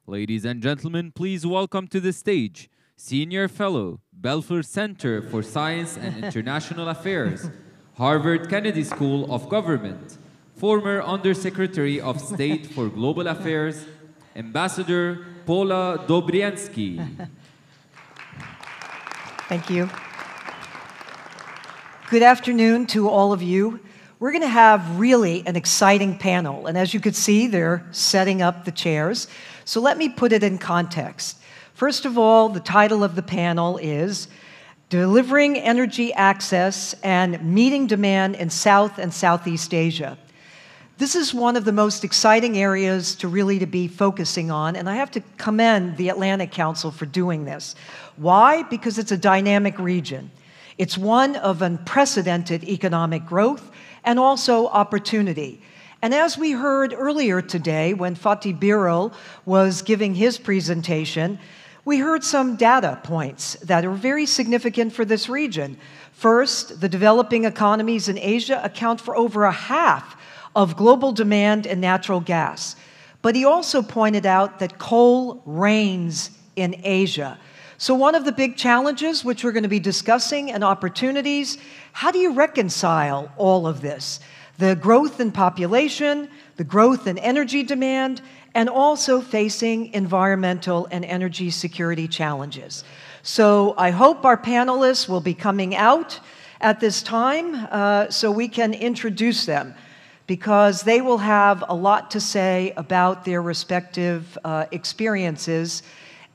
Ladies and gentlemen, please welcome to the stage Senior Fellow, Belfer Center for Science and International Affairs, Harvard Kennedy School of Government, former Undersecretary of State for Global Affairs, Ambassador Paula Dobriansky. Thank you. Good afternoon to all of you. We're going to have really an exciting panel, and as you could see, they're setting up the chairs. So let me put it in context. First of all, the title of the panel is Delivering Energy Access and Meeting Demand in South and Southeast Asia. This is one of the most exciting areas to really be focusing on, and I have to commend the Atlantic Council for doing this. Why? Because it's a dynamic region. It's one of unprecedented economic growth and also opportunity. And as we heard earlier today when Fatih Birol was giving his presentation, we heard some data points that are very significant for this region. First, the developing economies in Asia account for over a half of global demand in natural gas. But he also pointed out that coal reigns in Asia. So one of the big challenges, which we're going to be discussing, and opportunities, how do you reconcile all of this? The growth in population, the growth in energy demand, and also facing environmental and energy security challenges. So I hope our panelists will be coming out at this time so we can introduce them, because they will have a lot to say about their respective experiences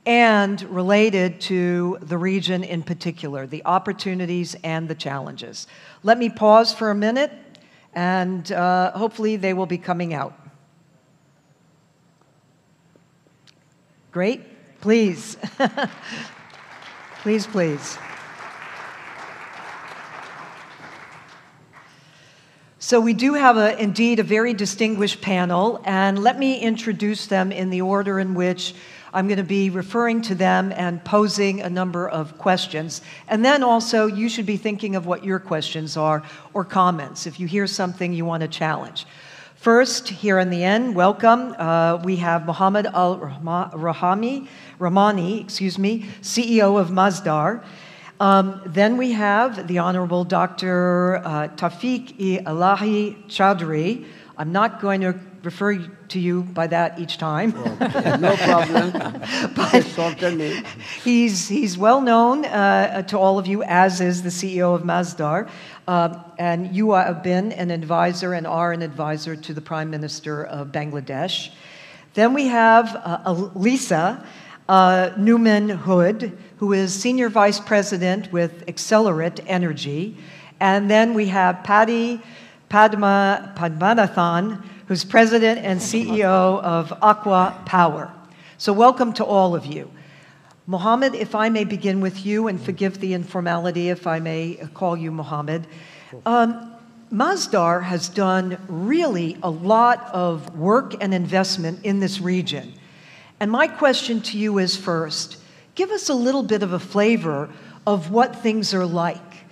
and related to the region in particular, the opportunities and the challenges. Let me pause for a minute, and hopefully they will be coming out. Great. Please. Please, please. So we do have, indeed, a very distinguished panel, and let me introduce them in the order in which I'm going to be referring to them and posing a number of questions. And then also, you should be thinking of what your questions are or comments if you hear something you want to challenge. First, here in the end, welcome. We have Mohamed Ramahi, CEO of Masdar. Then we have the Honorable Dr. Tawfiq-e Elahi Chowdhury. I'm not going to refer to you by that each time. Well, no problem. But he's well known to all of you, as is the CEO of Masdar. And you have been an advisor and are an advisor to the Prime Minister of Bangladesh. Then we have Lisa Newman Hood, who is Senior Vice President with Accelerate Energy. And then we have Paddy Padmanathan, who's President and CEO of Aqua Power. So welcome to all of you. Mohamed, if I may begin with you, and forgive the informality if I may call you Mohamed. Masdar has done really a lot of work and investment in this region. And my question to you is, first, give us a little bit of a flavor of what things are like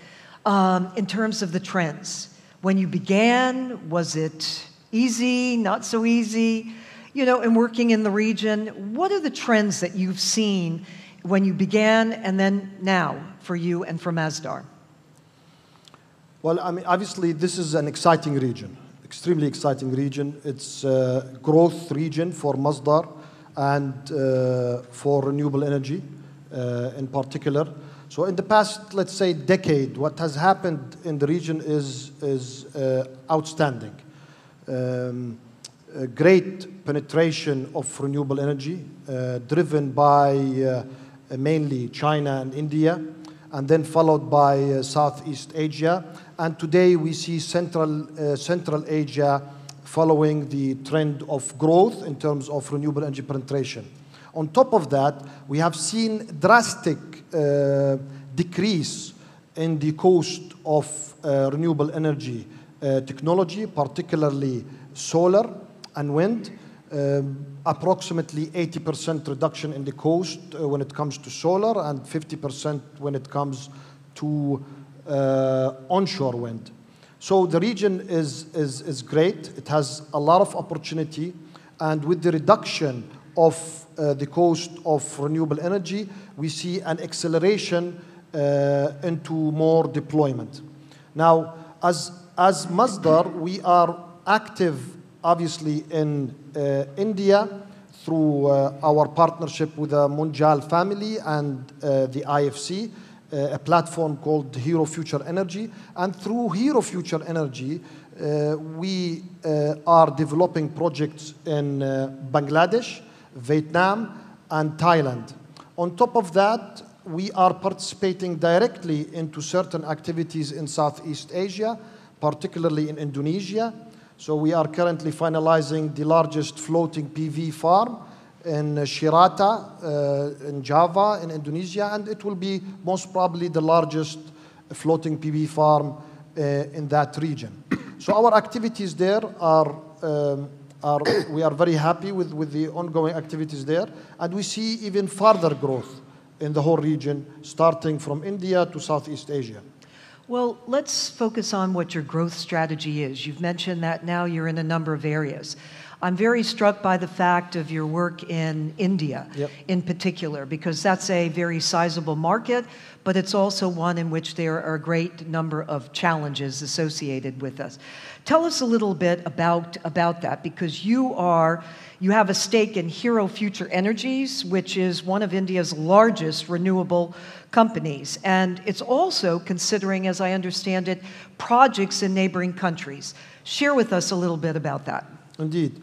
in terms of the trends. When you began, was it easy, not so easy, in working in the region? What are the trends that you've seen when you began and then now for you and for Masdar? Well, I mean, obviously, this is an exciting region, extremely exciting region. It's a growth region for Masdar and for renewable energy in particular. So in the past, let's say, decade, what has happened in the region is outstanding. Great penetration of renewable energy, driven by mainly China and India, and then followed by Southeast Asia. And today we see Central Asia following the trend of growth in terms of renewable energy penetration. On top of that, we have seen drastic decrease in the cost of renewable energy technology, particularly solar and wind. Approximately 80% reduction in the cost when it comes to solar, and 50% when it comes to onshore wind. So the region is great. It has a lot of opportunity, and with the reduction of the cost of renewable energy, we see an acceleration into more deployment. Now, as Masdar, we are active, obviously, in India through our partnership with the Munjal family and the IFC, a platform called Hero Future Energy. And through Hero Future Energy, we are developing projects in Bangladesh, Vietnam, and Thailand. On top of that, we are participating directly into certain activities in Southeast Asia, particularly in Indonesia. So we are currently finalizing the largest floating PV farm in Shirata, in Java, in Indonesia, and it will be most probably the largest floating PV farm in that region. So our activities there we are very happy with the ongoing activities there, and we see even further growth in the whole region, starting from India to Southeast Asia. Well, let's focus on what your growth strategy is. You've mentioned that now you're in a number of areas. I'm very struck by the fact of your work in India, in particular, because that's a very sizable market, but it's also one in which there are a great number of challenges associated with us. Tell us a little bit about that, because you have a stake in Hero Future Energies, which is one of India's largest renewable companies, and it's also considering, as I understand it, projects in neighboring countries. Share with us a little bit about that. Indeed.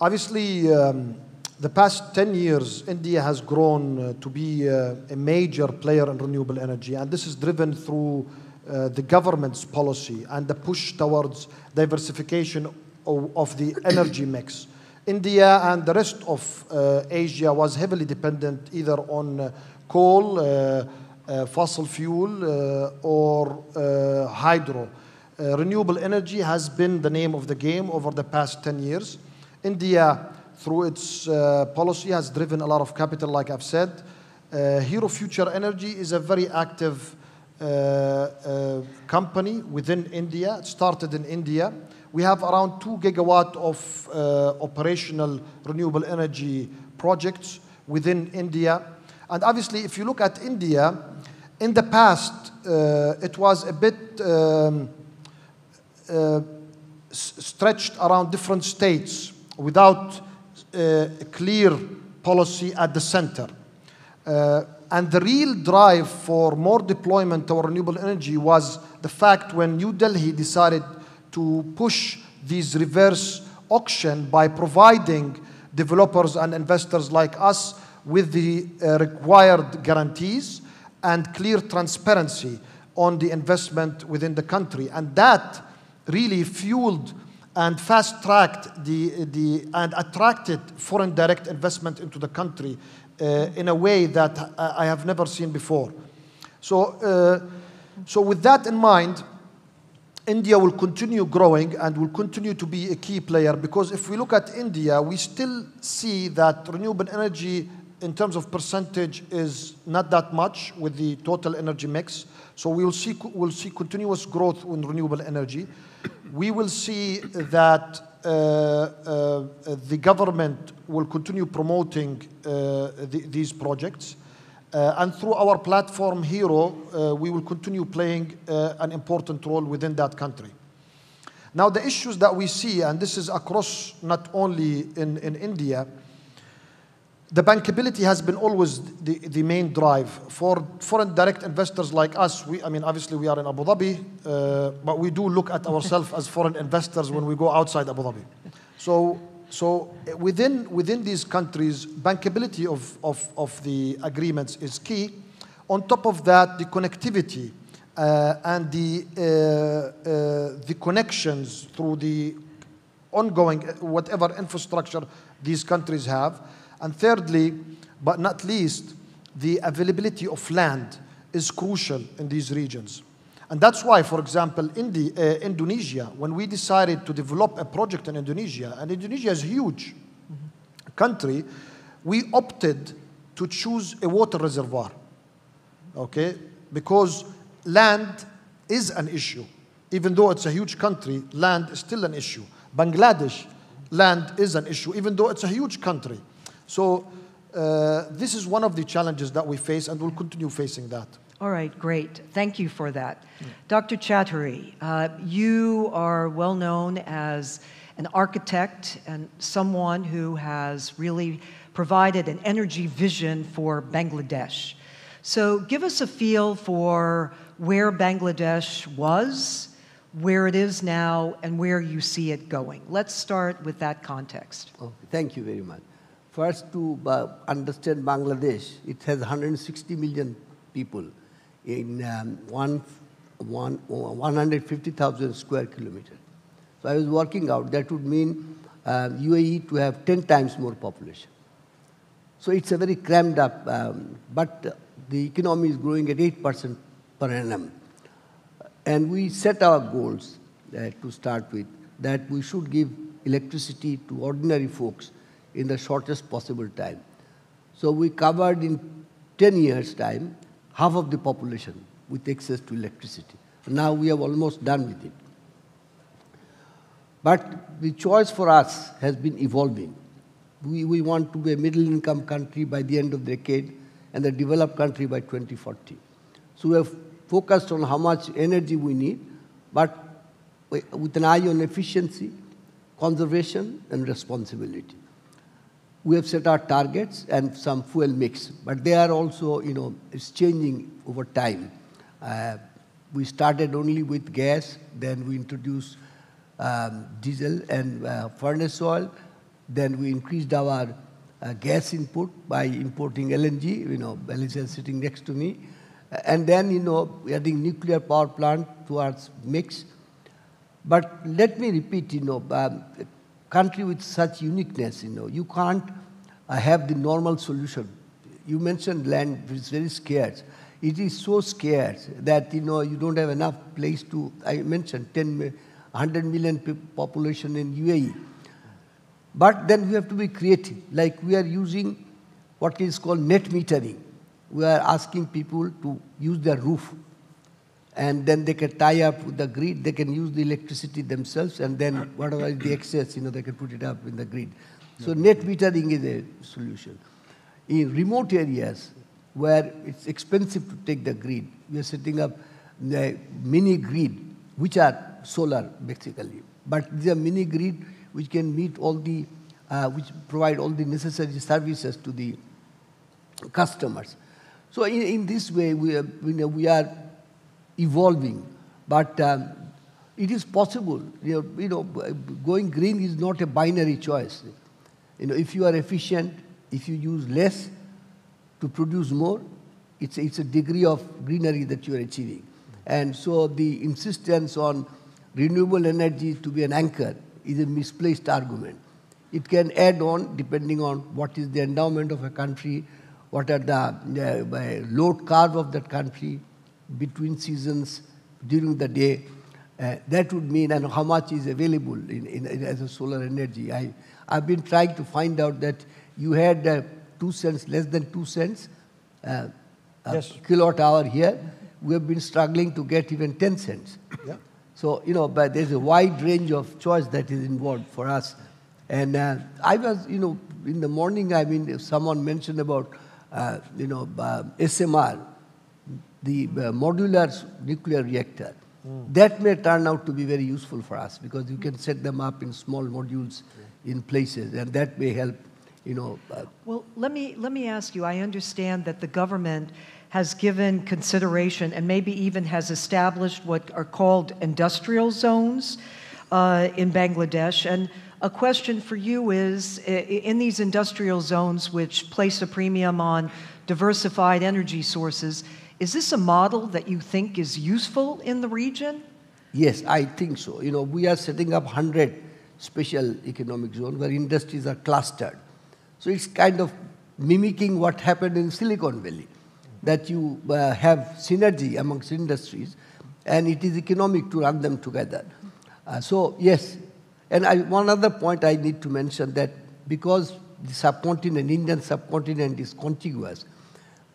Obviously, the past 10 years, India has grown to be a major player in renewable energy, and this is driven through the government's policy and the push towards diversification of the energy mix. India and the rest of Asia was heavily dependent either on coal, fossil fuel, or hydro. Renewable energy has been the name of the game over the past 10 years. India, through its policy, has driven a lot of capital, like I've said. Hero Future Energy is a very active company within India. It started in India. We have around 2 gigawatts of operational renewable energy projects within India. And obviously, if you look at India, in the past, it was a bit stretched around different states without a clear policy at the center. And the real drive for more deployment of renewable energy was the fact when New Delhi decided to push these reverse auction by providing developers and investors like us with the required guarantees and clear transparency on the investment within the country. And that really fueled and fast-tracked and attracted foreign direct investment into the country in a way that I have never seen before. So with that in mind, India will continue growing and will continue to be a key player, because if we look at India, we still see that renewable energy in terms of percentage is not that much with the total energy mix. So we'll see continuous growth in renewable energy. We will see that the government will continue promoting these projects. And through our platform, Hero, we will continue playing an important role within that country. Now, the issues that we see, and this is across not only in India, the bankability has been always the main drive. For foreign direct investors like us, obviously we are in Abu Dhabi, but we do look at ourselves as foreign investors when we go outside Abu Dhabi. So within these countries, bankability of the agreements is key. On top of that, the connectivity and the connections through the ongoing whatever infrastructure these countries have. And thirdly, but not least, the availability of land is crucial in these regions. And that's why, for example, Indonesia, when we decided to develop a project in Indonesia, and Indonesia is a huge country, we opted to choose a water reservoir, okay? Because land is an issue. Even though it's a huge country, land is still an issue. Bangladesh, land is an issue, even though it's a huge country. So this is one of the challenges that we face, and we'll continue facing that. All right, great. Thank you for that. Dr. Chowdhury, you are well known as an architect and someone who has really provided an energy vision for Bangladesh. So give us a feel for where Bangladesh was, where it is now, and where you see it going. Let's start with that context. Okay, thank you very much. First, to understand Bangladesh, it has 160 million people in 150,000 square kilometers. So I was working out, that would mean UAE to have 10 times more population. So it's a very crammed up, but the economy is growing at 8% per annum. And we set our goals to start with, that we should give electricity to ordinary folks in the shortest possible time. So we covered in 10 years' time half of the population with access to electricity. Now we have almost done with it. But the choice for us has been evolving. We want to be a middle-income country by the end of the decade and a developed country by 2040. So we have focused on how much energy we need, but with an eye on efficiency, conservation, and responsibility. We have set our targets and some fuel mix, but they are also, it's changing over time. We started only with gas, then we introduced diesel and furnace oil, then we increased our gas input by importing LNG, Alicia is sitting next to me, and then, adding nuclear power plant to our mix. But let me repeat, a country with such uniqueness, you can't have the normal solution. You mentioned land, which is very scarce. It is so scarce that, you don't have enough place to, I mentioned 100 million population in UAE. But then we have to be creative. Like we are using what is called net metering. We are asking people to use their roof, and then they can tie up with the grid, they can use the electricity themselves, and then whatever is the excess, they can put it up in the grid. So net metering is a solution. In remote areas where it's expensive to take the grid, we are setting up the mini grid, which are solar basically. But these are mini grid which can meet all the, which provide all the necessary services to the customers. So in this way, we are evolving, but it is possible. Going green is not a binary choice. If you are efficient, if you use less to produce more, it's a degree of greenery that you are achieving. And so the insistence on renewable energy to be an anchor is a misplaced argument. It can add on depending on what is the endowment of a country, what are the load curve of that country, between seasons, during the day. That would mean, and how much is available as a solar energy. I've been trying to find out that you had 2 cents, less than 2 cents Yes. kilowatt hour here. We have been struggling to get even 10 cents. Yeah. So, but there's a wide range of choice that is involved for us. And I was, in the morning, if someone mentioned about, SMR, the modular nuclear reactor. That may turn out to be very useful for us because you can set them up in small modules in places, and that may help, Well, let me ask you, I understand that the government has given consideration and maybe even has established what are called industrial zones in Bangladesh. And a question for you is, in these industrial zones which place a premium on diversified energy sources, is this a model that you think is useful in the region? Yes, I think so. We are setting up 100 special economic zones where industries are clustered. So it's kind of mimicking what happened in Silicon Valley, that you have synergy amongst industries, and it is economic to run them together. So yes, and one other point I need to mention, that because the subcontinent, Indian subcontinent is contiguous,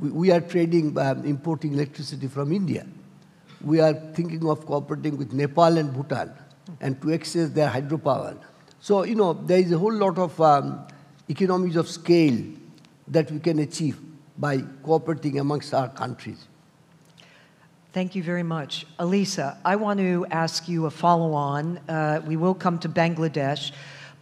we are trading, importing electricity from India. We are thinking of cooperating with Nepal and Bhutan and to access their hydropower. So, there is a whole lot of economies of scale that we can achieve by cooperating amongst our countries. Thank you very much. Elisa, I want to ask you a follow-on. We will come to Bangladesh,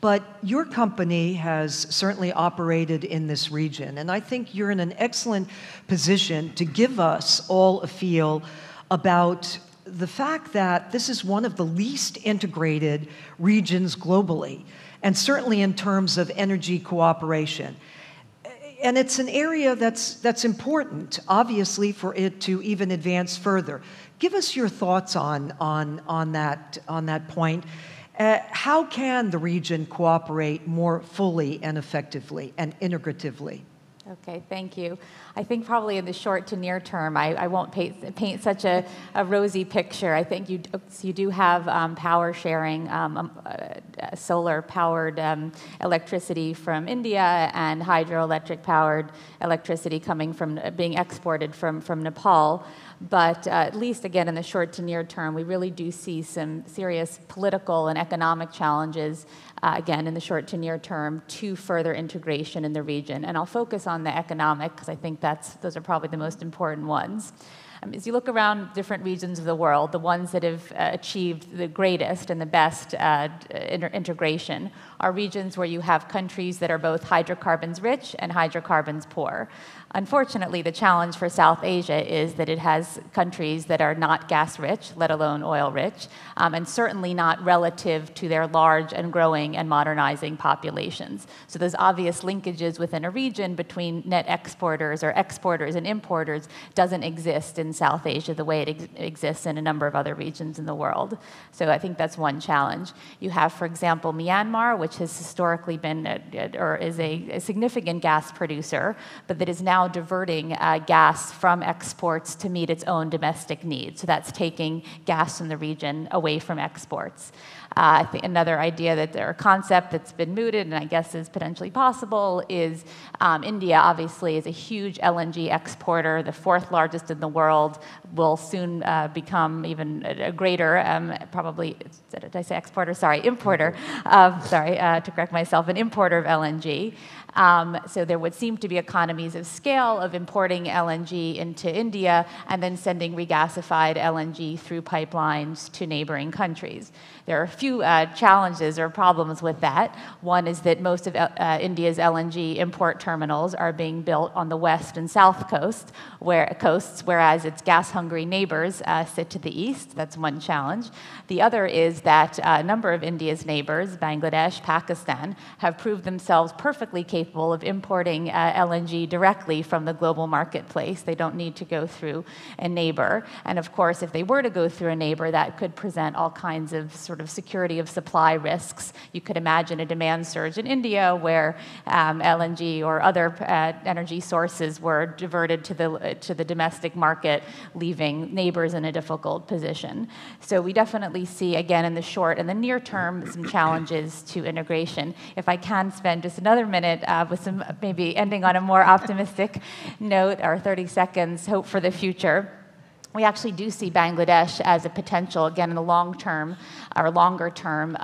but your company has certainly operated in this region, and I think you're in an excellent position to give us all a feel about the fact that this is one of the least integrated regions globally, and certainly in terms of energy cooperation. And it's an area that's important, obviously, for it to even advance further. Give us your thoughts on that point. How can the region cooperate more fully and effectively and integratively? Okay, thank you. I think probably in the short to near term, I won't paint such a rosy picture. I think you do have power sharing, solar-powered electricity from India and hydroelectric-powered electricity coming from being exported from Nepal. But at least, again, in the short to near term, we really do see some serious political and economic challenges, again, in the short to near term, to further integration in the region. And I'll focus on the economic, because I think those are probably the most important ones. As you look around different regions of the world, the ones that have achieved the greatest and the best integration are regions where you have countries that are both hydrocarbons rich and hydrocarbons poor. Unfortunately, the challenge for South Asia is that it has countries that are not gas rich, let alone oil rich, and certainly not relative to their large and growing and modernizing populations. So those obvious linkages within a region between net exporters or exporters and importers doesn't exist in South Asia the way it exists in a number of other regions in the world. So I think that's one challenge. You have, for example, Myanmar, which has historically been or is a significant gas producer, but that is now diverting gas from exports to meet its own domestic needs. So that's taking gas from the region away from exports. I think another idea or concept that's been mooted and I guess is potentially possible is India obviously is a huge LNG exporter, the fourth largest in the world, will soon become even a greater, probably, did I say exporter? Sorry, importer. To correct myself, an importer of LNG. So there would seem to be economies of scale of importing LNG into India and then sending regasified LNG through pipelines to neighboring countries. There are a few challenges or problems with that. One is that most of India's LNG import terminals are being built on the west and south coasts, whereas its gas-hungry neighbors sit to the east. That's one challenge. The other is that a number of India's neighbors, Bangladesh, Pakistan, have proved themselves perfectly capable of importing LNG directly from the global marketplace. They don't need to go through a neighbor. And of course, if they were to go through a neighbor, that could present all kinds of sort of security of supply risks. You could imagine a demand surge in India where LNG or other energy sources were diverted to the domestic market, leaving neighbors in a difficult position. So we definitely see, again, in the short and the near term, some challenges to integration. If I can spend just another minute with some maybe ending on a more optimistic note, or 30 seconds, hope for the future. We actually do see Bangladesh as a potential, again, in the long term or longer term,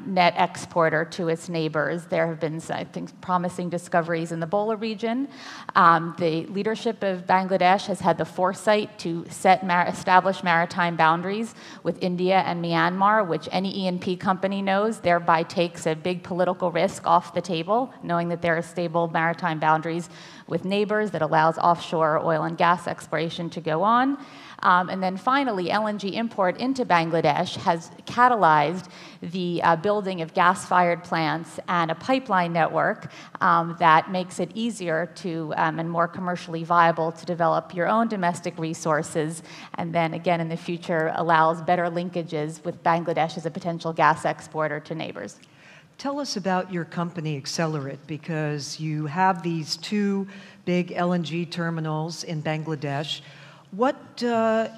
net exporter to its neighbors. There have been, I think, promising discoveries in the Bola region. The leadership of Bangladesh has had the foresight to establish maritime boundaries with India and Myanmar, which any E&P company knows thereby takes a big political risk off the table, knowing that there are stable maritime boundaries with neighbors that allows offshore oil and gas exploration to go on. And then finally, LNG import into Bangladesh has catalyzed the building of gas-fired plants and a pipeline network that makes it easier to and more commercially viable to develop your own domestic resources, and then again in the future allows better linkages with Bangladesh as a potential gas exporter to neighbors. Tell us about your company, Accelerate, because you have these two big LNG terminals in Bangladesh. What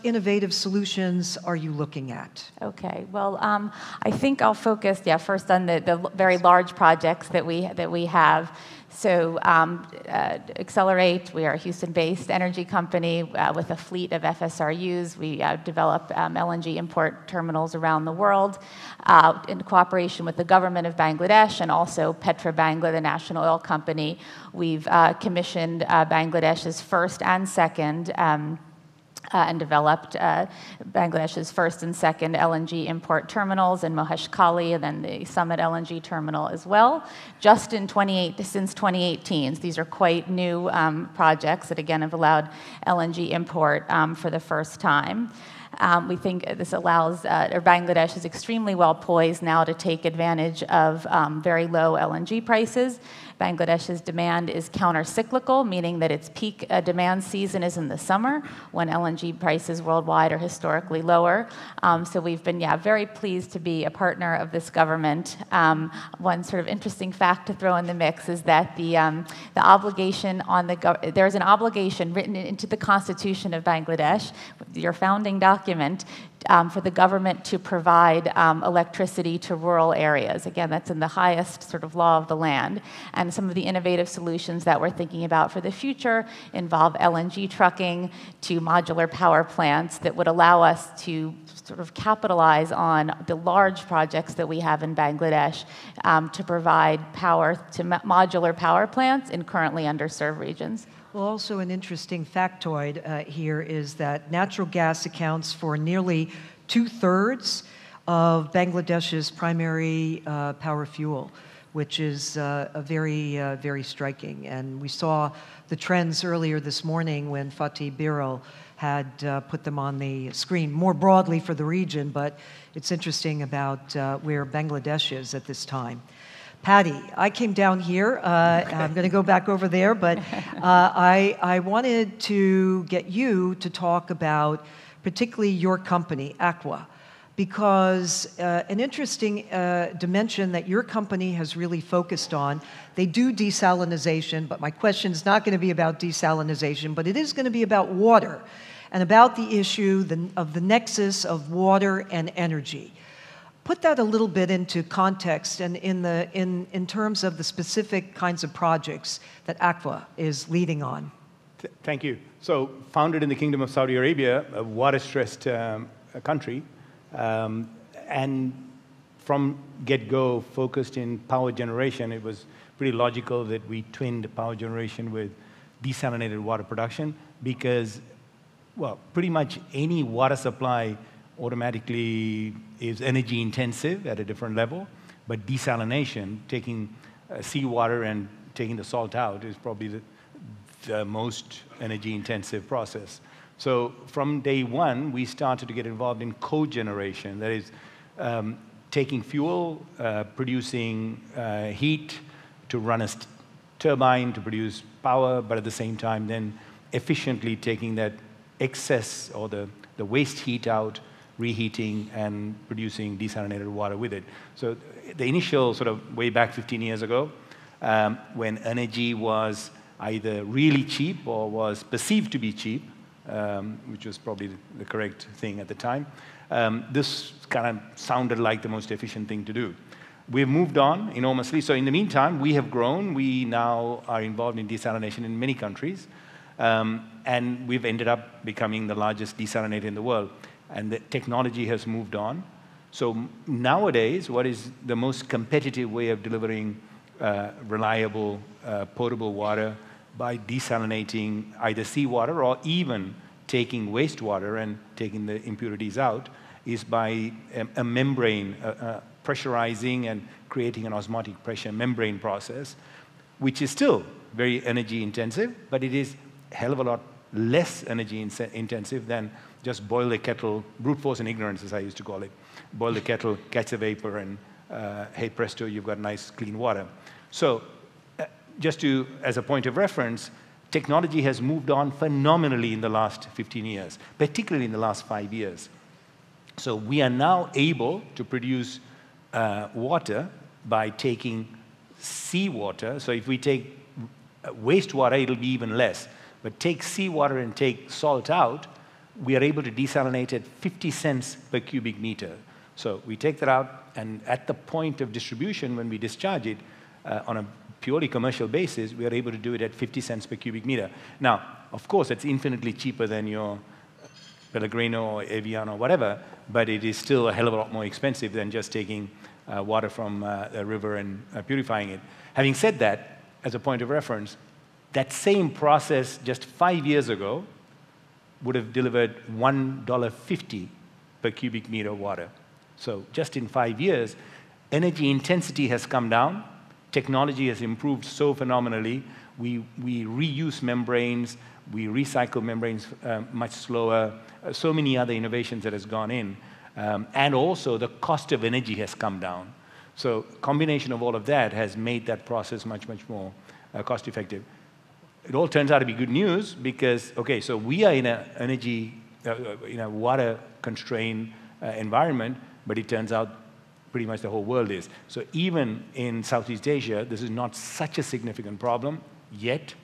innovative solutions are you looking at? Okay, well, I think I'll focus, first on the very large projects that we have. Accelerate, we are a Houston-based energy company with a fleet of FSRUs. We develop LNG import terminals around the world in cooperation with the government of Bangladesh and also Petrobangla, the national oil company. We've commissioned Bangladesh's first and second and developed Bangladesh's first and second LNG import terminals in Moheshkhali and then the Summit LNG terminal as well, just since 2018. So these are quite new projects that, again, have allowed LNG import for the first time. We think this allows, Bangladesh is extremely well poised now to take advantage of very low LNG prices. Bangladesh's demand is counter-cyclical, meaning that its peak demand season is in the summer when LNG prices worldwide are historically lower. So we've been, very pleased to be a partner of this government. One sort of interesting fact to throw in the mix is that the obligation on there's an obligation written into the Constitution of Bangladesh, your founding document, for the government to provide electricity to rural areas. Again, that's in the highest sort of law of the land. And some of the innovative solutions that we're thinking about for the future involve LNG trucking to modular power plants that would allow us to sort of capitalize on the large projects that we have in Bangladesh to provide power to modular power plants in currently underserved regions. Well, also an interesting factoid here is that natural gas accounts for nearly 2/3 of Bangladesh's primary power fuel, which is very striking. And we saw the trends earlier this morning when Fatih Birol had put them on the screen more broadly for the region, but it's interesting about where Bangladesh is at this time. Patty, I came down here. I'm going to go back over there, but I wanted to get you to talk about particularly your company, Aqua, because an interesting dimension that your company has really focused on, they do desalination, but my question is not going to be about desalination, but it is going to be about water and about the issue of the nexus of water and energy. Put that a little bit into context and in terms of the specific kinds of projects that Aqua is leading on. Thank you. So, founded in the Kingdom of Saudi Arabia, a water-stressed country, and from get-go focused in power generation, it was pretty logical that we twinned power generation with desalinated water production because, well, pretty much any water supply automatically is energy intensive at a different level, but desalination, taking seawater and taking the salt out, is probably the most energy intensive process. So from day one, we started to get involved in cogeneration, that is taking fuel, producing heat to run a turbine to produce power, but at the same time then efficiently taking that excess or the waste heat out, reheating and producing desalinated water with it. So the initial sort of way back 15 years ago, when energy was either really cheap or was perceived to be cheap, which was probably the correct thing at the time, this kind of sounded like the most efficient thing to do. We've moved on enormously. So in the meantime, we have grown. We now are involved in desalination in many countries. And we've ended up becoming the largest desalinator in the world. And the technology has moved on. So nowadays, what is the most competitive way of delivering reliable, potable water by desalinating either seawater or even taking wastewater and taking the impurities out is by a membrane, pressurizing and creating an osmotic pressure membrane process, which is still very energy intensive, but it is a hell of a lot less energy intensive than just boil the kettle, brute force and ignorance, as I used to call it. Boil the kettle, catch the vapor, and hey presto, you've got nice clean water. So just as a point of reference, technology has moved on phenomenally in the last 15 years, particularly in the last 5 years. So we are now able to produce water by taking seawater. So if we take wastewater, it'll be even less. But take seawater and take salt out, we are able to desalinate at 50 cents per cubic meter. So we take that out, and at the point of distribution, when we discharge it on a purely commercial basis, we are able to do it at 50 cents per cubic meter. Now, of course, it's infinitely cheaper than your Pellegrino or Evian or whatever, but it is still a hell of a lot more expensive than just taking water from a river and purifying it. Having said that, as a point of reference, that same process just 5 years ago would have delivered $1.50 per cubic meter of water. So just in 5 years, energy intensity has come down, technology has improved so phenomenally, we reuse membranes, we recycle membranes much slower, so many other innovations that has gone in, and also the cost of energy has come down. So combination of all of that has made that process much, much more cost effective. It all turns out to be good news because, okay, so we are in an energy, in a water constrained environment, but it turns out pretty much the whole world is. So even in Southeast Asia, this is not such a significant problem yet,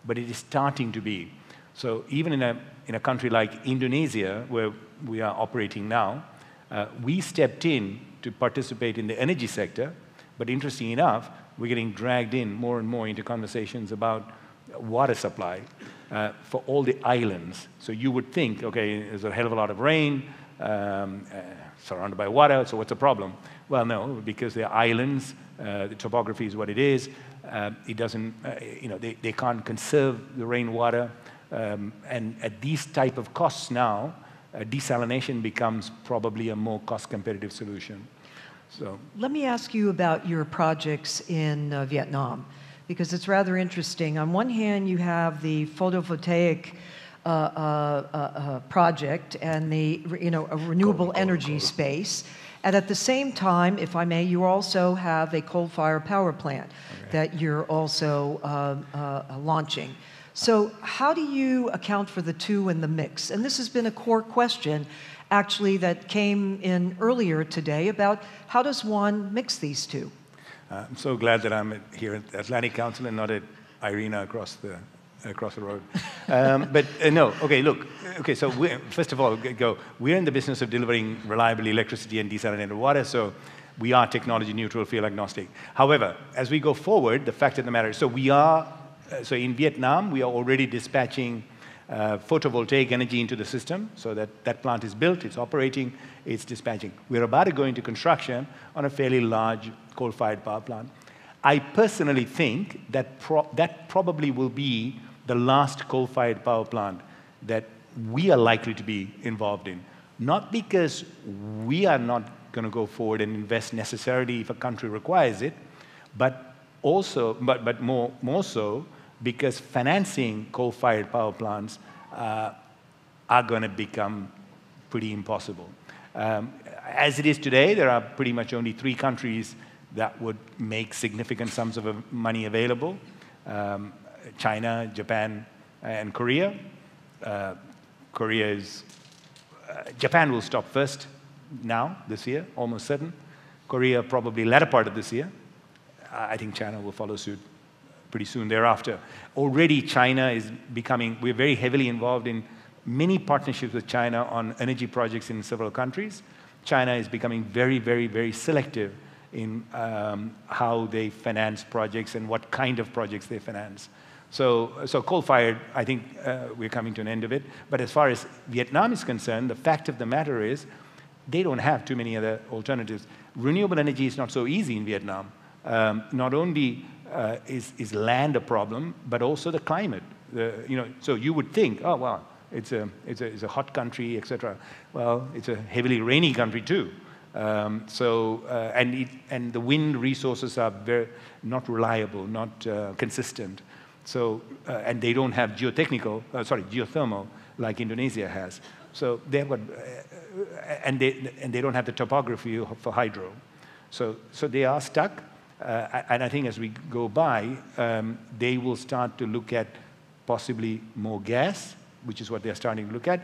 but it is starting to be. So even in a country like Indonesia, where we are operating now, we stepped in to participate in the energy sector, but interesting enough, we're getting dragged in more and more into conversations about water supply for all the islands. So you would think, okay, there's a hell of a lot of rain, surrounded by water, so what's the problem? Well, no, because they're islands, the topography is what it is, it doesn't, they can't conserve the rainwater, and at these type of costs now, desalination becomes probably a more cost-competitive solution. So let me ask you about your projects in Vietnam, because it's rather interesting. On one hand, you have the photovoltaic project and the a renewable energy space, and at the same time, if I may, you also have a coal-fired power plant that you're also launching. So how do you account for the two in the mix? And this has been a core question, actually, that came in earlier today about how does one mix these two? I'm so glad that I'm here at the Atlantic Council and not at Irina across the road. No, okay, look, okay, so first of all, we're in the business of delivering reliable electricity and desalinated water, so we are technology neutral, fuel agnostic. However, as we go forward, the fact of the matter is, so in Vietnam, we are already dispatching photovoltaic energy into the system, so that plant is built, it's operating, it's dispatching. We're about to go into construction on a fairly large coal-fired power plant. I personally think that that probably will be the last coal-fired power plant that we are likely to be involved in. Not because we are not going to go forward and invest necessarily if a country requires it, but also, but more so, because financing coal-fired power plants are going to become pretty impossible. As it is today, there are pretty much only 3 countries that would make significant sums of money available. China, Japan, and Korea. Japan will stop first now, this year, almost certain. Korea probably latter part of this year. I think China will follow suit pretty soon thereafter. Already China is becoming, we're very heavily involved in many partnerships with China on energy projects in several countries. China is becoming very, very, very selective in how they finance projects and what kind of projects they finance. So coal-fired, I think we're coming to an end of it. But as far as Vietnam is concerned, the fact of the matter is they don't have too many other alternatives. Renewable energy is not so easy in Vietnam. Not only is land a problem, but also the climate. So you would think, oh well, it's a hot country, etc. Well, it's a heavily rainy country too. And the wind resources are not reliable, not consistent. So and they don't have geothermal like Indonesia has. So they've got, and they don't have the topography for hydro. So they are stuck. And I think as we go by, they will start to look at possibly more gas, which is what they're starting to look at,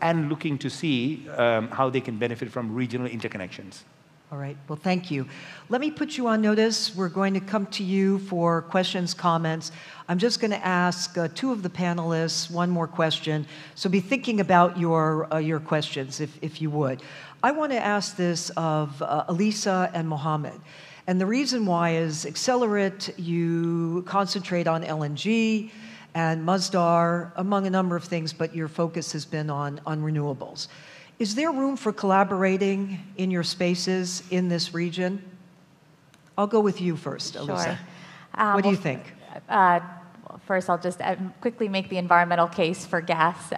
and looking to see how they can benefit from regional interconnections. All right, well, thank you. Let me put you on notice. We're going to come to you for questions, comments. I'm just going to ask 2 of the panelists one more question. So be thinking about your questions, if you would. I want to ask this of Elisa and Mohamed. And the reason why is Accelerate, you concentrate on LNG and Masdar, among a number of things, but your focus has been on renewables. Is there room for collaborating in your spaces in this region? I'll go with you first, Elisa. Sure. What do you think? First, I'll just quickly make the environmental case for gas.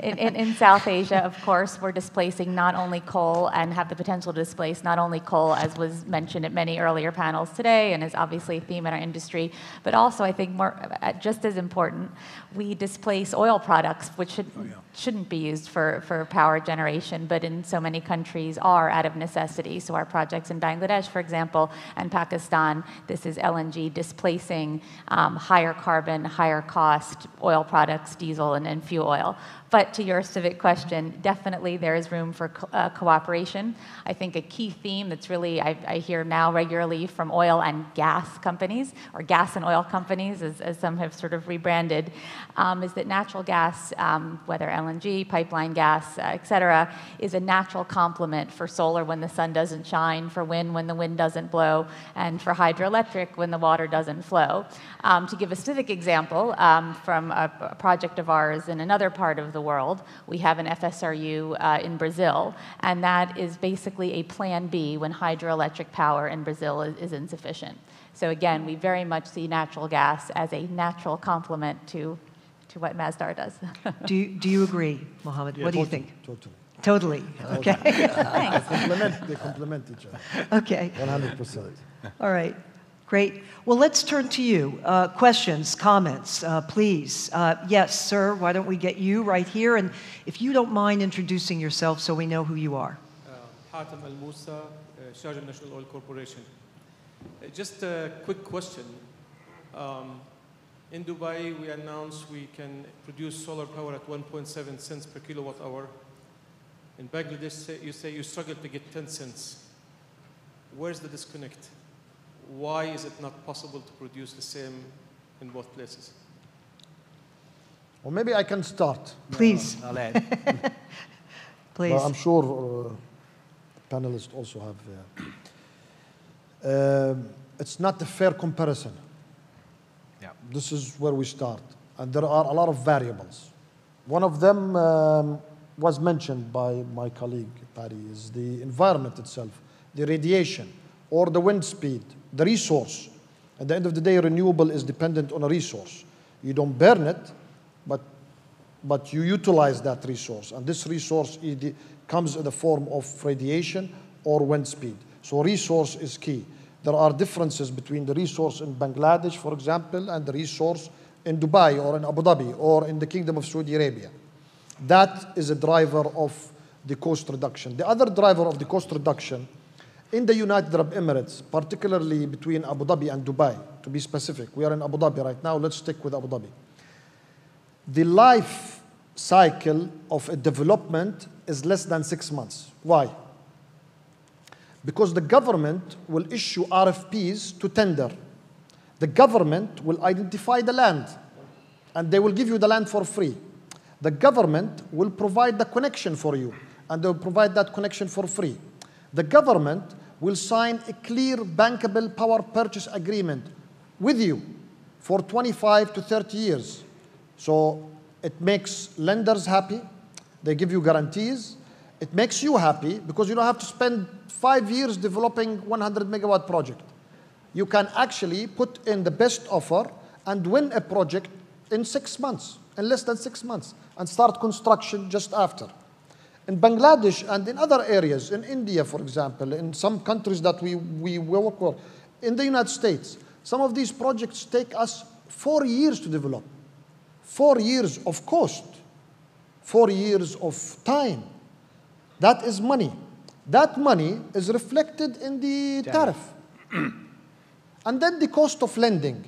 In South Asia, of course, we're displacing not only coal and have the potential to displace not only coal, as was mentioned at many earlier panels today and is obviously a theme in our industry, but also, I think, more just as important, we displace oil products, which shouldn't be used for power generation, but in so many countries are out of necessity. So our projects in Bangladesh, for example, and Pakistan, this is LNG displacing higher carbon, higher cost oil products, diesel and fuel oil. But to your specific question, definitely there is room for cooperation. I think a key theme that's really, I hear now regularly from oil and gas companies, or gas and oil companies, as some have sort of rebranded, is that natural gas, whether LNG, pipeline gas, et cetera, is a natural complement for solar when the sun doesn't shine, for wind when the wind doesn't blow, and for hydroelectric when the water doesn't flow. To give a specific example, from a project of ours in another part of the world, we have an FSRU in Brazil, and that is basically a plan B when hydroelectric power in Brazil is insufficient. So again, we very much see natural gas as a natural complement to what Masdar does. Do you agree, Mohamed? Yeah, what do you think? Totally. Totally. Okay. Thanks. They complement each other. Okay. 100%. All right. Great. Well, let's turn to you. Questions, comments, please. Yes, sir, why don't we get you right here? And if you don't mind introducing yourself so we know who you are. Hatem Al Musa, Sharjah National Oil Corporation. Just a quick question. In Dubai, we announced we can produce solar power at 1.7 cents per kilowatt hour. In Bangladesh, you say you struggle to get 10 cents. Where's the disconnect? Why is it not possible to produce the same in both places? Well, maybe I can start. Please. I'll add. Please. Well, I'm sure panelists also have. It's not a fair comparison. Yeah. This is where we start. And there are a lot of variables. One of them was mentioned by my colleague, Patty, is the environment itself, the radiation, or the wind speed, the resource. At the end of the day, renewable is dependent on a resource. You don't burn it, but you utilize that resource. And this resource comes in the form of radiation or wind speed. So resource is key. There are differences between the resource in Bangladesh, for example, and the resource in Dubai or in Abu Dhabi or in the Kingdom of Saudi Arabia. That is a driver of the cost reduction. The other driver of the cost reduction in the United Arab Emirates, particularly between Abu Dhabi and Dubai, to be specific. We are in Abu Dhabi right now. Let's stick with Abu Dhabi. The life cycle of a development is less than 6 months. Why? Because the government will issue RFPs to tender. The government will identify the land, and they will give you the land for free. The government will provide the connection for you, and they will provide that connection for free. The government will sign a clear bankable power purchase agreement with you for 25 to 30 years. So it makes lenders happy. They give you guarantees. It makes you happy because you don't have to spend 5 years developing 100 megawatt project. You can actually put in the best offer and win a project in 6 months, in less than 6 months, and start construction just after. In Bangladesh and in other areas, in India, for example, in some countries that we work with, in the United States, some of these projects take us 4 years to develop. 4 years of cost, 4 years of time. That is money. That money is reflected in the tariff. And then the cost of lending,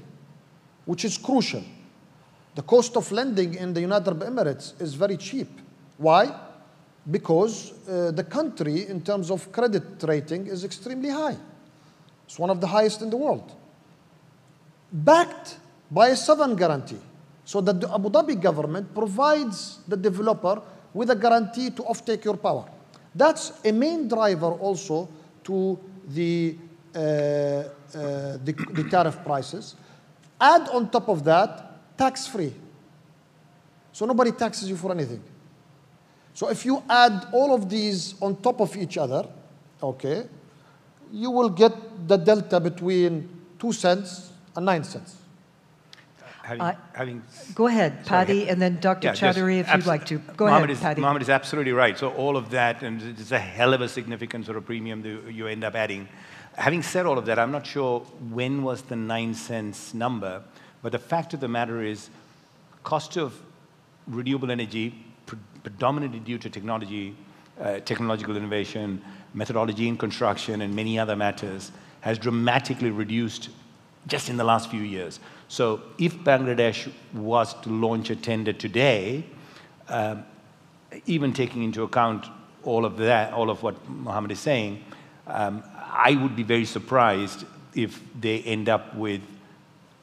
which is crucial. The cost of lending in the United Arab Emirates is very cheap. Why? Because the country, in terms of credit rating, is extremely high. It's one of the highest in the world. Backed by a sovereign guarantee, so that the Abu Dhabi government provides the developer with a guarantee to offtake your power. That's a main driver also to the the tariff prices. Add on top of that, tax-free. So nobody taxes you for anything. So if you add all of these on top of each other, okay, you will get the delta between 2 cents and 9 cents. Go ahead, Paddy, and then Dr. Chowdhury, if you'd like to. Go ahead, Paddy. Mohamed is absolutely right. So all of that, and it's a hell of a significant sort of premium that you end up adding. Having said all of that, I'm not sure when was the 9 cents number, but the fact of the matter is, cost of renewable energy, predominantly due to technology, technological innovation, methodology in construction, and many other matters, has dramatically reduced just in the last few years. So if Bangladesh was to launch a tender today, even taking into account all of that, all of what Mohamed is saying, I would be very surprised if they end up with,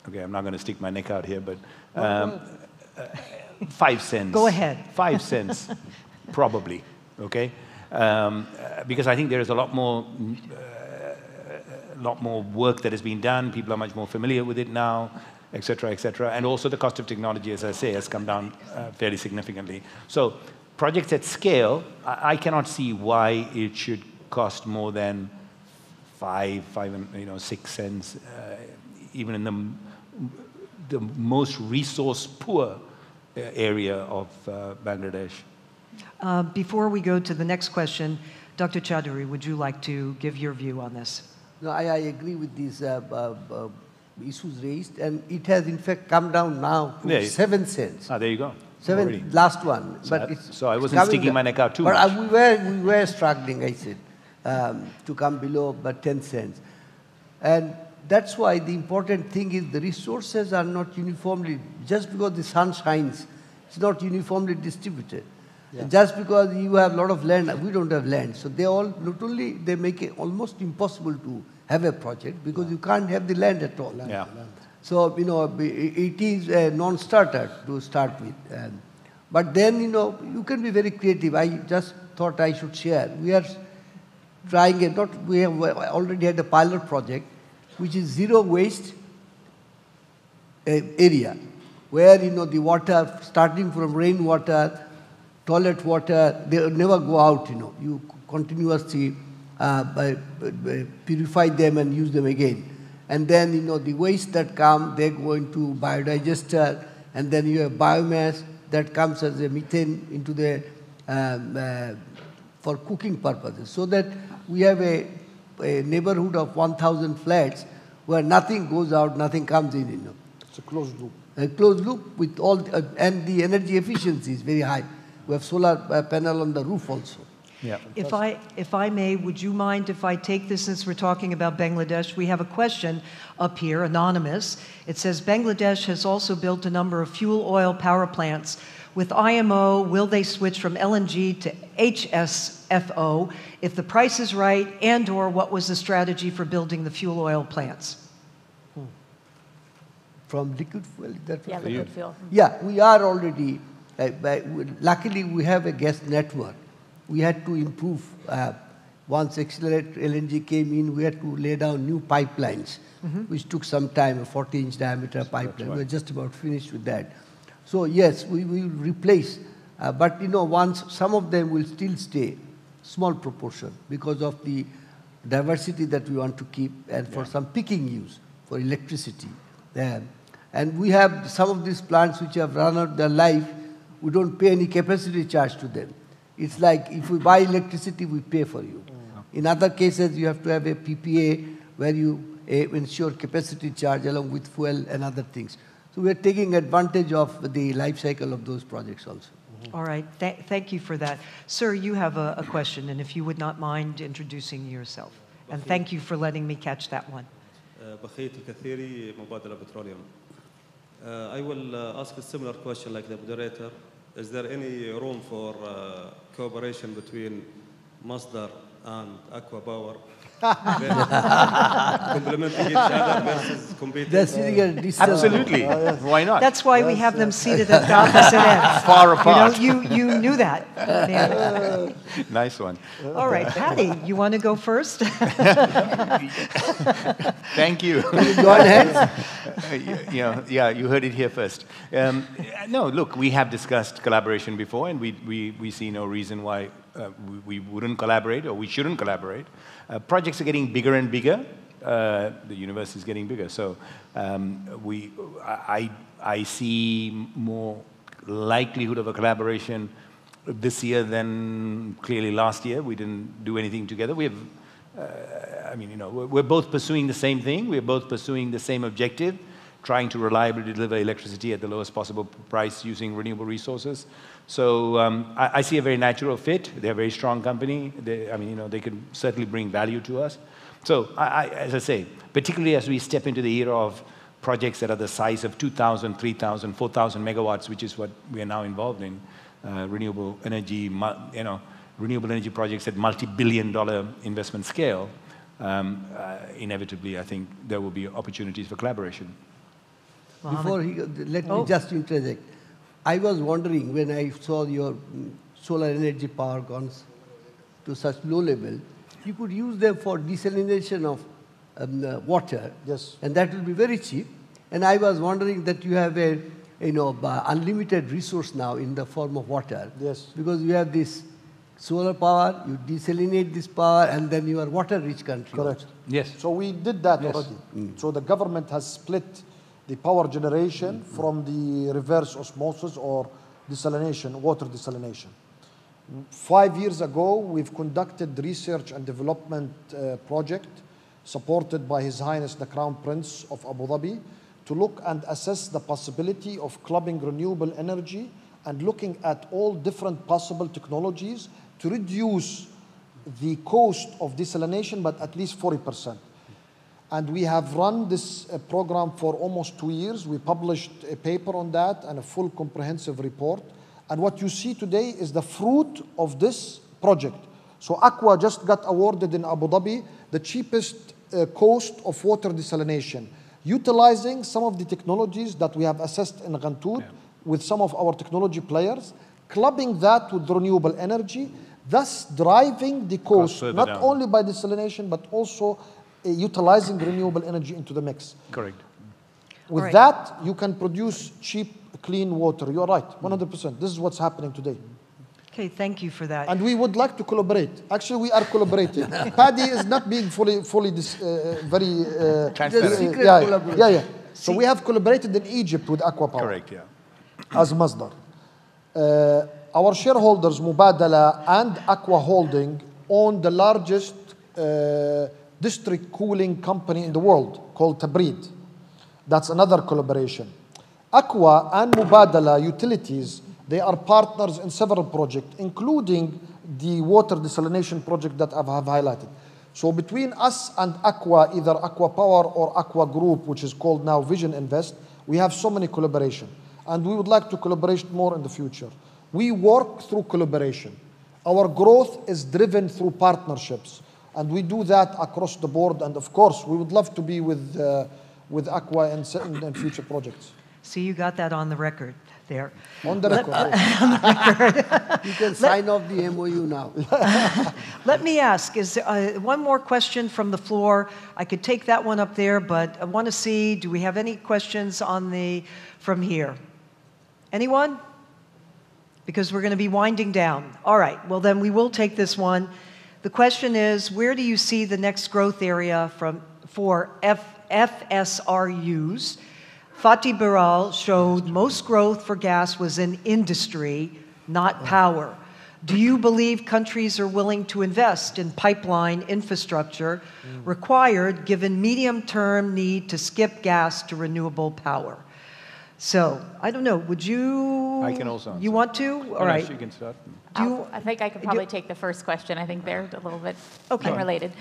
okay, I'm not going to stick my neck out here, but 5 cents. Go ahead. 5 cents, probably, okay? Because I think there is a lot more work that has been done. People are much more familiar with it now, et cetera, et cetera. And also the cost of technology, as I say, has come down fairly significantly. So projects at scale, I cannot see why it should cost more than 5, 6 cents, even in the most resource-poor area of Bangladesh. Before we go to the next question, Dr. Chowdhury, would you like to give your view on this? No, I agree with these issues raised, and it has in fact come down now to 7 cents. Ah, there you go. 7, already. Last one. So, but it's so I wasn't sticking my neck out too much. But we were struggling, I said, to come below but 10 cents. And that's why the important thing is the resources are not uniformly, just because the sun shines, it's not uniformly distributed. Yeah. Just because you have a lot of land, we don't have land. So they all, not only they make it almost impossible to have a project because you can't have the land at all. Yeah. So, it is a non-starter to start with. But then, you can be very creative. I just thought I should share. We are trying we have already had a pilot project, which is zero waste area, where, the water, starting from rainwater, toilet water, they never go out, You continuously purify them and use them again. And then, the waste that come, they go into biodigester, and then you have biomass that comes as a methane into the, for cooking purposes. So that we have a neighborhood of 1,000 flats where nothing goes out, nothing comes in, It's a closed loop. A closed loop with all, and the energy efficiency is very high. We have solar panel on the roof also. Yeah. If I may, would you mind if I take this, since we're talking about Bangladesh? We have a question up here, anonymous. It says, Bangladesh has also built a number of fuel oil power plants. With IMO, will they switch from LNG to HSFO if the price is right, and or what was the strategy for building the fuel oil plants? From liquid fuel? Yeah, liquid fuel. Yeah, we are already, luckily we have a gas network. We had to improve, once Accelerate LNG came in, we had to lay down new pipelines, which took some time, a 40-inch diameter pipeline. We're just about finished with that. So yes, we will replace, but once some of them will still stay, small proportion, because of the diversity that we want to keep, and for some peaking use, for electricity. And we have some of these plants which have run out their life, we don't pay any capacity charge to them. It's like if we buy electricity, we pay for you. In other cases, you have to have a PPA where you ensure capacity charge along with fuel and other things. So we're taking advantage of the life cycle of those projects also. All right, thank you for that. Sir, you have a question, and if you would not mind introducing yourself. And thank you for letting me catch that one. I will ask a similar question like the moderator. Is there any room for cooperation between Masdar and Aqua Power Complementing each other versus competing. They're sitting at distance. Absolutely. Why not? That's why we have them seated at the opposite ends. Far apart. You know, you knew that. Yeah. Nice one. All right, Patty, you want to go first? Thank you. Go ahead. Yeah, you heard it here first. No, look, we have discussed collaboration before, and we see no reason why we wouldn't collaborate or we shouldn't collaborate. Projects are getting bigger and bigger. The universe is getting bigger. So I see more likelihood of a collaboration this year than clearly last year. We didn't do anything together. We have, we're both pursuing the same thing. We're both pursuing the same objective, trying to reliably deliver electricity at the lowest possible price using renewable resources. So I see a very natural fit. They're a very strong company. They can certainly bring value to us. So as I say, particularly as we step into the era of projects that are the size of 2,000, 3,000, 4,000 megawatts, which is what we are now involved in, renewable energy projects at multi-billion-dollar investment scale, inevitably, I think there will be opportunities for collaboration. Before let me just interject. I was wondering when I saw your solar energy power gone to such low level, you could use them for desalination of water. Yes. And that will be very cheap. And I was wondering that you have a unlimited resource now in the form of water. Yes. Because you have this solar power, you desalinate this power, and then you are water-rich country. Correct. Yes. So we did that already. So the government has split the power generation from the reverse osmosis or desalination, water desalination. 5 years ago, we've conducted research and development project supported by His Highness the Crown Prince of Abu Dhabi to look and assess the possibility of clubbing renewable energy and looking at all different possible technologies to reduce the cost of desalination, but at least 40%. And we have run this program for almost 2 years. We published a paper on that and a full comprehensive report. And what you see today is the fruit of this project. So Aqua just got awarded in Abu Dhabi the cheapest cost of water desalination, utilizing some of the technologies that we have assessed in Gantoud with some of our technology players, clubbing that with renewable energy, thus driving the cost not down. only by desalination, but also utilizing renewable energy into the mix. Correct. With that, you can produce cheap, clean water. You're right, 100%. This is what's happening today. Okay, thank you for that. And we would like to collaborate. Actually, we are collaborating. Paddy is not being fully very transparent. Yeah. So we have collaborated in Egypt with Aqua Power. Correct, yeah. As Masdar. Our shareholders, Mubadala and Aqua Holding, own the largest district cooling company in the world called Tabrid. That's another collaboration. Aqua and Mubadala Utilities, they are partners in several projects, including the water desalination project that I have highlighted. So between us and Aqua, either Aqua Power or Aqua Group, which is called now Vision Invest, we have so many collaboration. And we would like to collaborate more in the future. We work through collaboration. Our growth is driven through partnerships. And we do that across the board. And of course, we would love to be with Aqua in future projects. See, you got that on the record there. On the record. You can sign off the MOU now. Let me ask, is there, one more question from the floor? I could take that one up there, but I want to see, do we have any questions from here? Anyone? Because we're going to be winding down. All right, well then we will take this one. The question is, where do you see the next growth area for FSRUs? Fatih Birol showed most growth for gas was in industry, not power. Do you believe countries are willing to invest in pipeline infrastructure required given medium-term need to skip gas to renewable power? So, I don't know, would you? I can also answer. You want to? All right. You can start. I think I could probably take the first question. I think they're a little bit unrelated.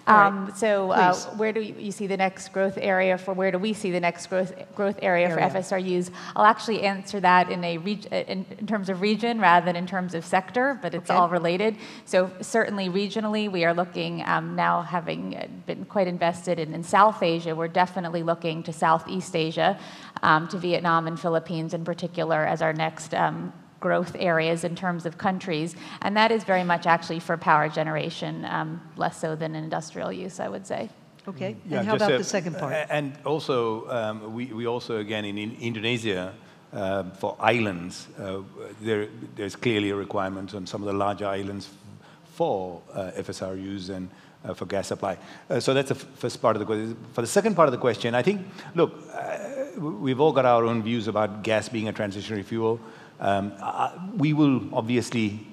Right. Where do you see the next growth area for, where do we see the next growth area for FSRUs? I'll actually answer that in terms of region rather than in terms of sector, but it's all related. So certainly regionally, we are looking, now having been quite invested in South Asia, we're definitely looking to Southeast Asia, to Vietnam and Philippines in particular as our next growth areas in terms of countries, and that is very much actually for power generation, less so than industrial use, I would say. Okay, Yeah, and how about the second part? And also, we also, again, in Indonesia, for islands, there's clearly a requirement on some of the larger islands for FSRUs and for gas supply. So that's the first part of the question. For the second part of the question, I think, look, we've all got our own views about gas being a transitionary fuel. We will obviously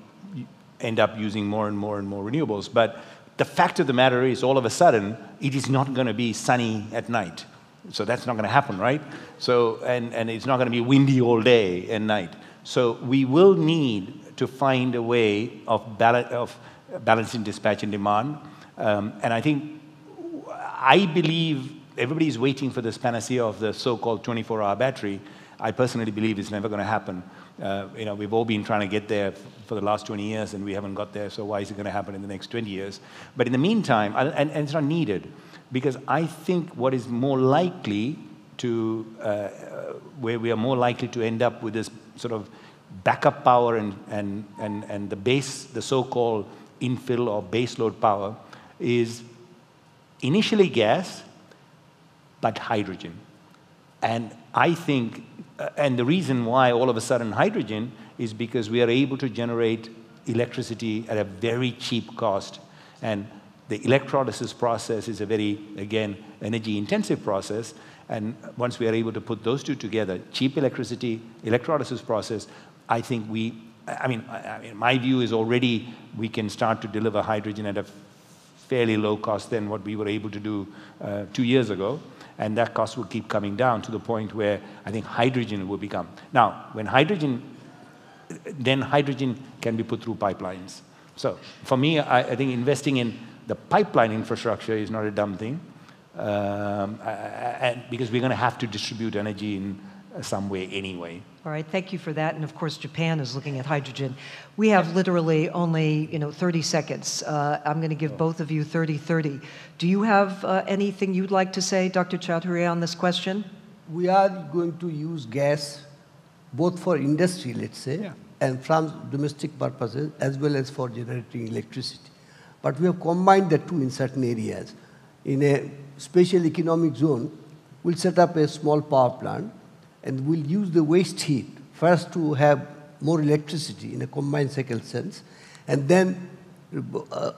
end up using more and more and more renewables, but the fact of the matter is, all of a sudden, it is not going to be sunny at night. So that's not going to happen, right? So, and it's not going to be windy all day and night. So we will need to find a way of balancing dispatch and demand. And I believe everybody is waiting for this panacea of the so-called 24-hour battery. I personally believe it's never going to happen. We've all been trying to get there for the last 20 years, and we haven't got there, so why is it going to happen in the next 20 years? But in the meantime, and it's not needed, because I think what is more likely to, where we are more likely to end up with this sort of backup power and the so-called infill or baseload power is initially gas, but hydrogen. And I think, and the reason why all of a sudden hydrogen is because we are able to generate electricity at a very cheap cost. And the electrolysis process is a very, again, energy-intensive process. And once we are able to put those two together, cheap electricity, electrolysis process, I think my view is already we can start to deliver hydrogen at a fairly low cost than what we were able to do 2 years ago. And that cost will keep coming down to the point where I think hydrogen will become. Now, then hydrogen can be put through pipelines. So for me, I think investing in the pipeline infrastructure is not a dumb thing, because we're going to have to distribute energy in some way anyway. All right, thank you for that. And of course, Japan is looking at hydrogen. We have literally only 30 seconds. I'm going to give both of you 30-30. Do you have anything you'd like to say, Dr. Chowdhury, on this question? We are going to use gas both for industry, let's say, and from domestic purposes, as well as for generating electricity. But we have combined the two in certain areas. In a special economic zone, we'll set up a small power plant, and we'll use the waste heat first to have more electricity in a combined cycle sense, and then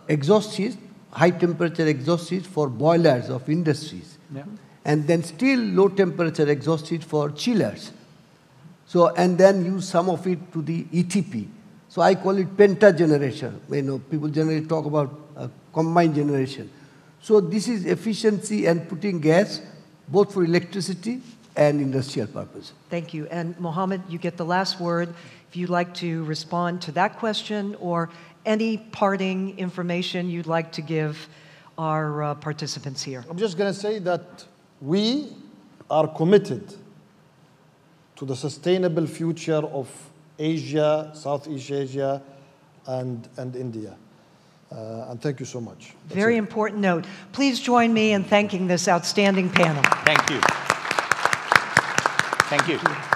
exhaust heat, high temperature exhaust heat for boilers of industries, and then still low temperature exhaust heat for chillers. So, and then use some of it to the ETP. So I call it penta generation. People generally talk about combined generation. So this is efficiency and putting gas both for electricity and industrial purpose. Thank you. And Mohamed, you get the last word. If you'd like to respond to that question or any parting information you'd like to give our participants here. I'm just going to say that we are committed to the sustainable future of Asia, Southeast Asia, and India. And thank you so much. Very important note. Please join me in thanking this outstanding panel. Thank you. Thank you.